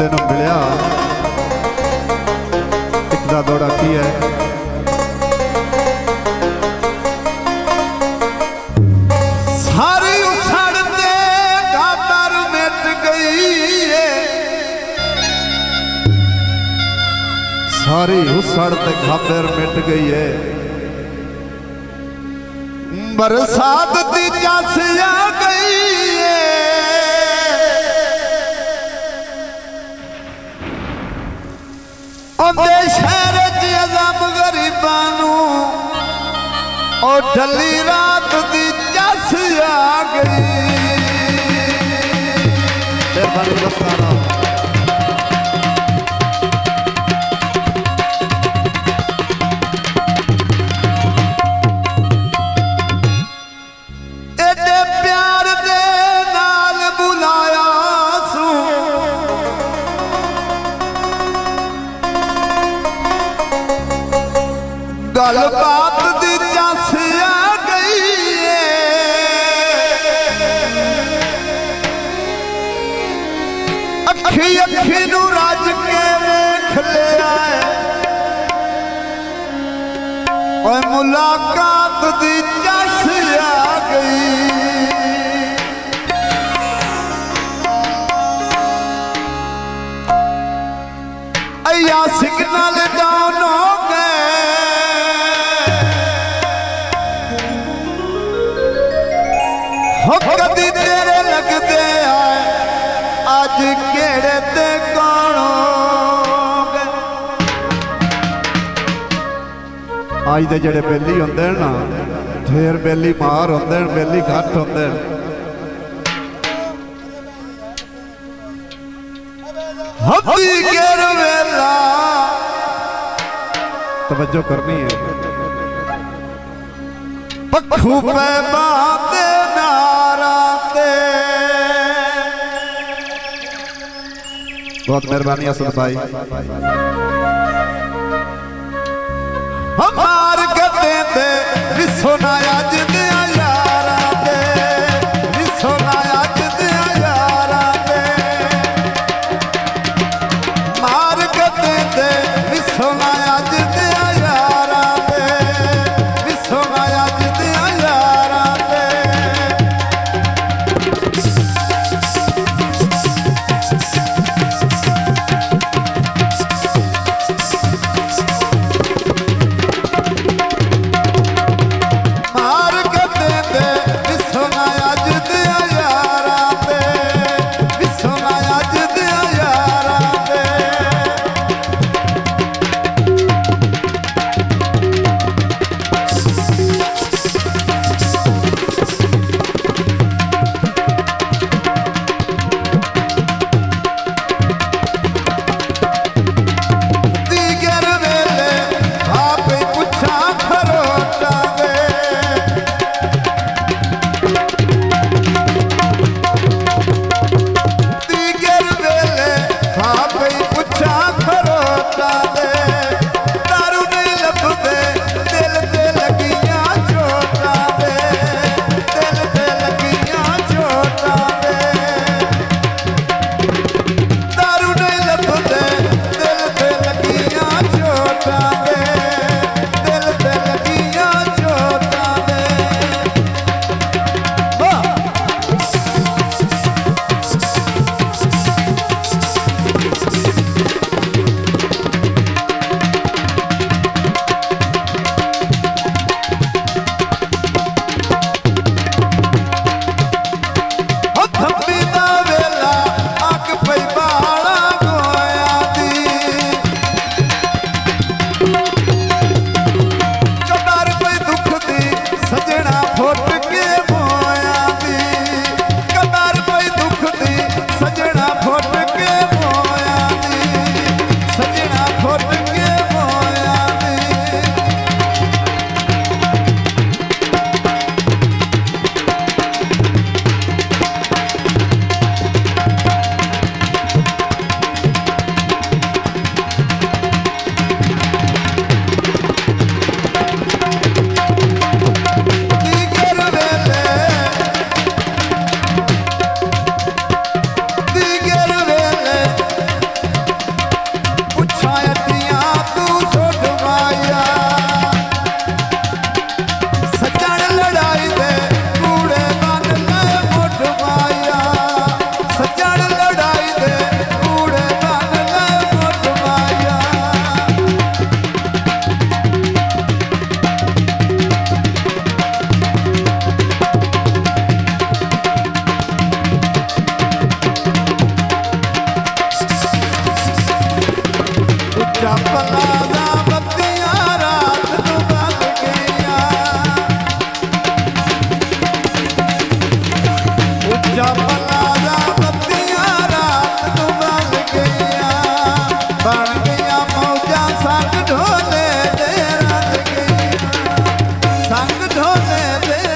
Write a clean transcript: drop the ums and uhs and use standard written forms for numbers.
बंदे नूं मिलिया एक दा दौड़ा की है सारी उछड़ ते गातर मिट गई है सारी उछड़ ते गातर मिट गई है बरसात दी जस आ गई है उन्दे शहर च अज़ाब गरीबां नूं और ढली रात दी जस आ गई। एडे प्यार दे नाल बुलाया सू गल बात दी जस आ गई है अखी अखी नू रज के वेख लिया है मुलाकात दी जस आ गई। अया सिग्नल डाउन हो गए हो कदी तेरे लगते आए अज केड़े ते कौन हो गए। अज दे जेड़े बेली होंदे ना ढेर बेली मार होंदे बेली घट होंदे हदी गेर वेला तवज्जो करनी है पखू पे बाते नाराते। बहुत मेहरबानी असद भाई हमार गते दे विसोनाया जिदे यारा दे विसोनाया जिदे यारा दे मार गते दे विसोनाया जिदे यारा दे विसोनाया जिदे यारा दे। मार के ਉੱਚਾ ਪਲਾਜ਼ਾ ਬੱਤੀਆਂ ਰਾਤ ਨੂੰ ਬਲ ਗਈਆਂ ਉੱਚਾ ਪਲਾਜ਼ਾ ਬੱਤੀਆਂ ਰਾਤ ਨੂੰ ਬਲ ਗਈਆਂ ਬਣ ਗਈਆਂ ਮੌਜਾਂ ਸੰਗ ਢੋਲੇ ਦੇ ਰਲ ਗਈਆਂ ਸੰਗ ਢੋਲੇ ਦੇ